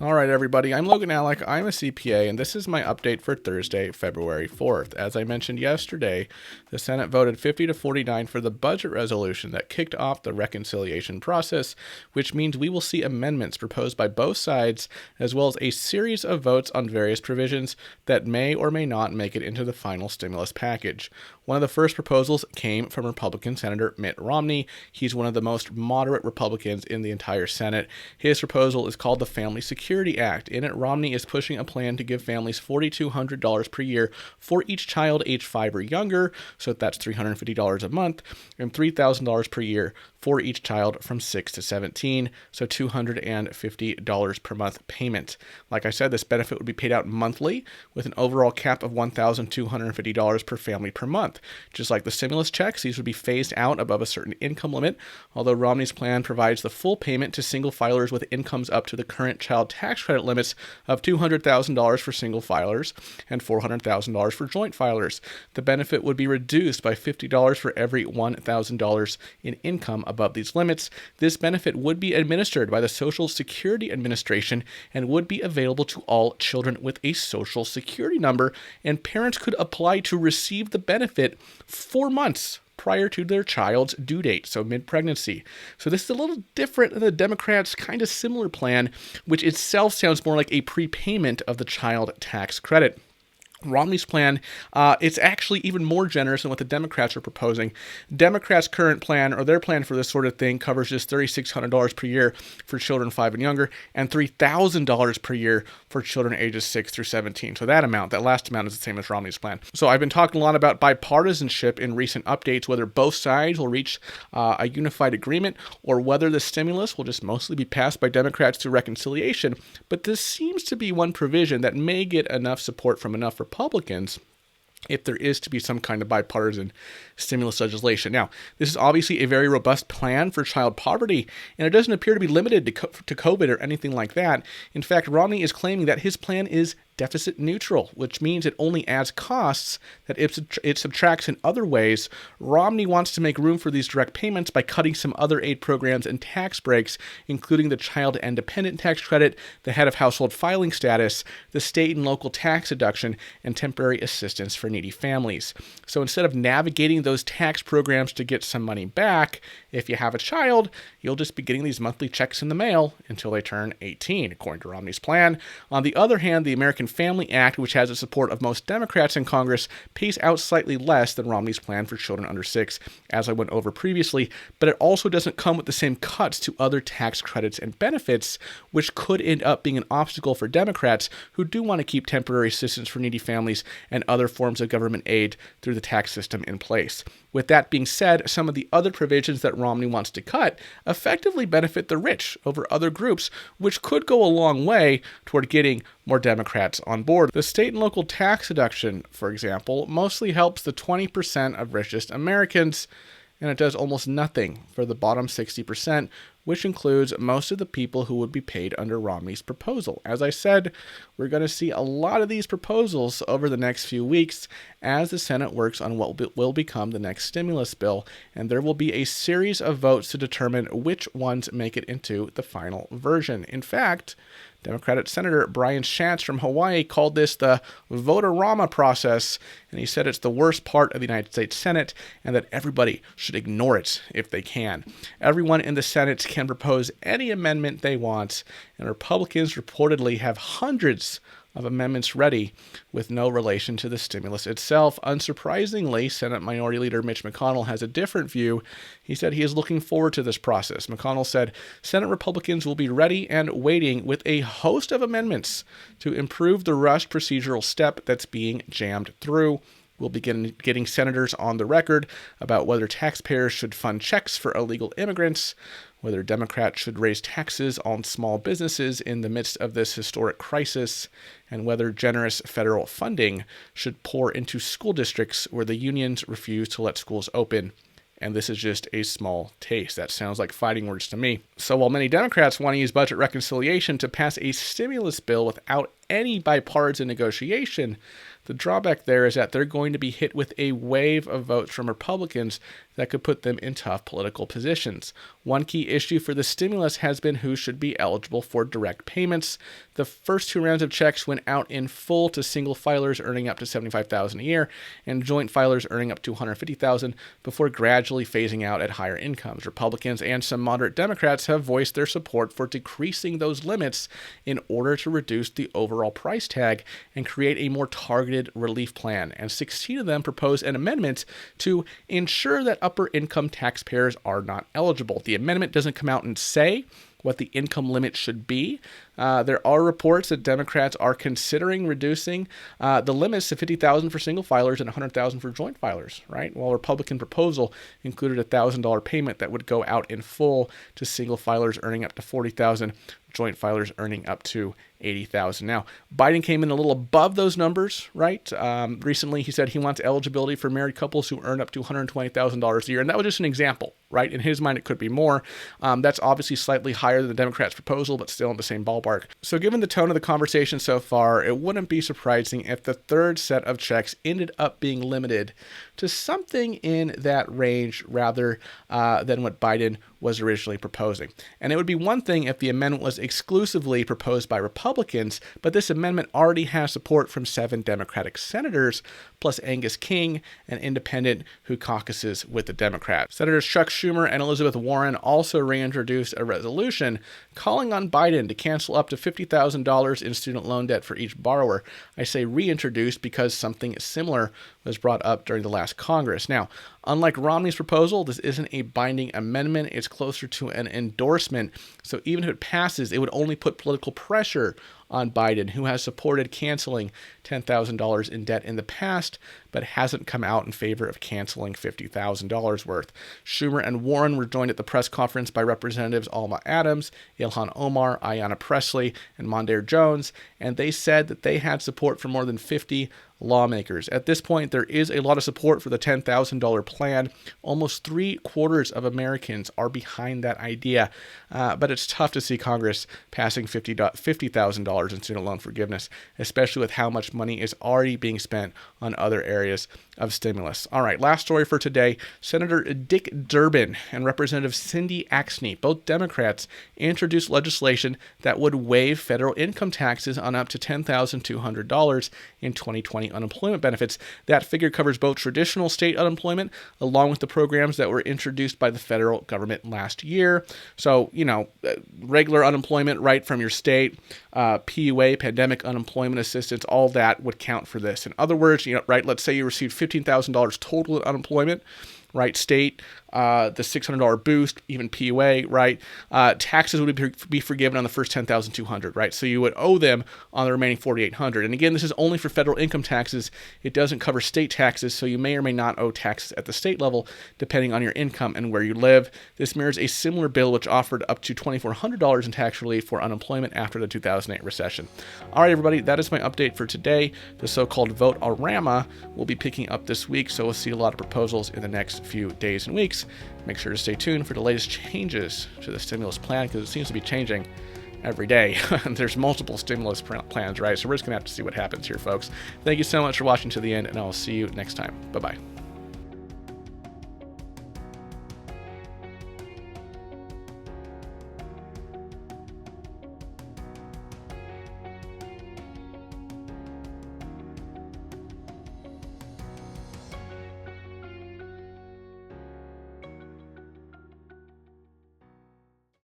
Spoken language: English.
All right, everybody. I'm Logan Alec. I'm a CPA, and this is my update for Thursday, February 4th. As I mentioned yesterday, the Senate voted 50 to 49 for the budget resolution that kicked off the reconciliation process, which means we will see amendments proposed by both sides, as well as a series of votes on various provisions that may or may not make it into the final stimulus package. One of the first proposals came from Republican Senator Mitt Romney. He's one of the most moderate Republicans in the entire Senate. His proposal is called the Family Security Act. In it, Romney is pushing a plan to give families $4,200 per year for each child age 5 or younger, so that's $350 a month, and $3,000 per year for each child from 6 to 17, so $250 per month payment. Like I said, this benefit would be paid out monthly with an overall cap of $1,250 per family per month. Just like the stimulus checks, these would be phased out above a certain income limit, although Romney's plan provides the full payment to single filers with incomes up to the current child tax credit limits of $200,000 for single filers and $400,000 for joint filers. The benefit would be reduced by $50 for every $1,000 in income above these limits. This benefit would be administered by the Social Security Administration and would be available to all children with a Social Security number, and parents could apply to receive the benefit 4 months prior to their child's due date, so mid-pregnancy. So this is a little different than the Democrats' kind of similar plan, which itself sounds more like a prepayment of the child tax credit. Romney's plan, it's actually even more generous than what the Democrats are proposing. Democrats' current plan, or their plan for this sort of thing, covers just $3,600 per year for children 5 and younger, and $3,000 per year for children ages 6 through 17. So that last amount is the same as Romney's plan. So I've been talking a lot about bipartisanship in recent updates, whether both sides will reach a unified agreement, or whether the stimulus will just mostly be passed by Democrats through reconciliation. But this seems to be one provision that may get enough support from enough Republicans if there is to be some kind of bipartisan stimulus legislation. Now, this is obviously a very robust plan for child poverty, and it doesn't appear to be limited to COVID or anything like that. In fact, Romney is claiming that his plan is deficit neutral, which means it only adds costs that it subtracts in other ways. Romney wants to make room for these direct payments by cutting some other aid programs and tax breaks, including the child and dependent tax credit, the head of household filing status, the state and local tax deduction, and temporary assistance for needy families. So instead of navigating those tax programs to get some money back, if you have a child, you'll just be getting these monthly checks in the mail until they turn 18, according to Romney's plan. On the other hand, the American Family Act, which has the support of most Democrats in Congress, pays out slightly less than Romney's plan for children under 6, as I went over previously, but it also doesn't come with the same cuts to other tax credits and benefits, which could end up being an obstacle for Democrats who do want to keep temporary assistance for needy families and other forms of government aid through the tax system in place. With that being said, some of the other provisions that Romney wants to cut effectively benefit the rich over other groups, which could go a long way toward getting more Democrats on board. The state and local tax deduction, for example, mostly helps the 20% of richest Americans, and it does almost nothing for the bottom 60%, which includes most of the people who would be paid under Romney's proposal. As I said, we're going to see a lot of these proposals over the next few weeks as the Senate works on what will become the next stimulus bill, and there will be a series of votes to determine which ones make it into the final version. In fact, Democratic Senator Brian Schatz from Hawaii called this the vote-a-rama process, and he said it's the worst part of the United States Senate and that everybody should ignore it if they can. Everyone in the Senate can propose any amendment they want, and Republicans reportedly have hundreds of amendments ready with no relation to the stimulus itself. Unsurprisingly, Senate Minority Leader Mitch McConnell has a different view. He said he is looking forward to this process. McConnell said Senate Republicans will be ready and waiting with a host of amendments to improve the rushed procedural step that's being jammed through. We'll begin getting senators on the record about whether taxpayers should fund checks for illegal immigrants, whether Democrats should raise taxes on small businesses in the midst of this historic crisis, and whether generous federal funding should pour into school districts where the unions refuse to let schools open. And this is just a small taste. That sounds like fighting words to me. So while many Democrats want to use budget reconciliation to pass a stimulus bill without any bipartisan negotiation, The drawback there is that they're going to be hit with a wave of votes from Republicans that could put them in tough political positions. One key issue for the stimulus has been who should be eligible for direct payments. The first 2 rounds of checks went out in full to single filers earning up to $75,000 a year and joint filers earning up to $150,000 before gradually phasing out at higher incomes. Republicans and some moderate Democrats have voiced their support for decreasing those limits in order to reduce the overall price tag and create a more targeted relief plan. And 16 of them propose an amendment to ensure that upper income taxpayers are not eligible. The amendment doesn't come out and say what the income limit should be. There are reports that Democrats are considering reducing the limits to $50,000 for single filers and $100,000 for joint filers, right? While Republican proposal included a $1,000 payment that would go out in full to single filers earning up to $40,000, joint filers earning up to $80,000. Now, Biden came in a little above those numbers, right? Recently, he said he wants eligibility for married couples who earn up to $120,000 a year, and that was just an example, right? In his mind, it could be more. That's obviously slightly higher than the Democrats' proposal, but still in the same ballpark. So given the tone of the conversation so far, it wouldn't be surprising if the third set of checks ended up being limited to something in that range rather than what Biden was originally proposing. And it would be one thing if the amendment was exclusively proposed by Republicans, but this amendment already has support from 7 Democratic senators, plus Angus King, an independent who caucuses with the Democrats. Senators Chuck Schumer and Elizabeth Warren also reintroduced a resolution calling on Biden to cancel up to $50,000 in student loan debt for each borrower. I say reintroduced because something similar was brought up during the last Congress. Now, unlike Romney's proposal, this isn't a binding amendment. It's closer to an endorsement. So even if it passes, it would only put political pressure on Biden, who has supported canceling $10,000 in debt in the past, but hasn't come out in favor of canceling $50,000 worth. Schumer and Warren were joined at the press conference by Representatives Alma Adams, Ilhan Omar, Ayanna Pressley, and Mondaire Jones, and they said that they had support from more than 50 lawmakers. At this point, there is a lot of support for the $10,000 plan. Almost 3/4 of Americans are behind that idea, but it's tough to see Congress passing $50,000 in student loan forgiveness, especially with how much money is already being spent on other areas of stimulus. All right, last story for today. Senator Dick Durbin and Representative Cindy Axne, both Democrats, introduced legislation that would waive federal income taxes on up to $10,200 in 2020 unemployment benefits. That figure covers both traditional state unemployment along with the programs that were introduced by the federal government last year. So, regular unemployment right from your state, PUA, pandemic unemployment assistance, all that would count for this. In other words, right, let's say you received $15,000 total in unemployment, right? State, the $600 boost, even PUA, right? Taxes would be forgiven on the first $10,200, right? So you would owe them on the remaining $4,800. And again, this is only for federal income taxes. It doesn't cover state taxes, so you may or may not owe taxes at the state level, depending on your income and where you live. This mirrors a similar bill which offered up to $2,400 in tax relief for unemployment after the 2008 recession. All right, everybody, that is my update for today. The so-called vote-a-rama will be picking up this week, so we'll see a lot of proposals in the next few days and weeks. Make sure to stay tuned for the latest changes to the stimulus plan because it seems to be changing every day. There's multiple stimulus plans, right? So we're just going to have to see what happens here, folks. Thank you so much for watching to the end, and I'll see you next time. Bye-bye.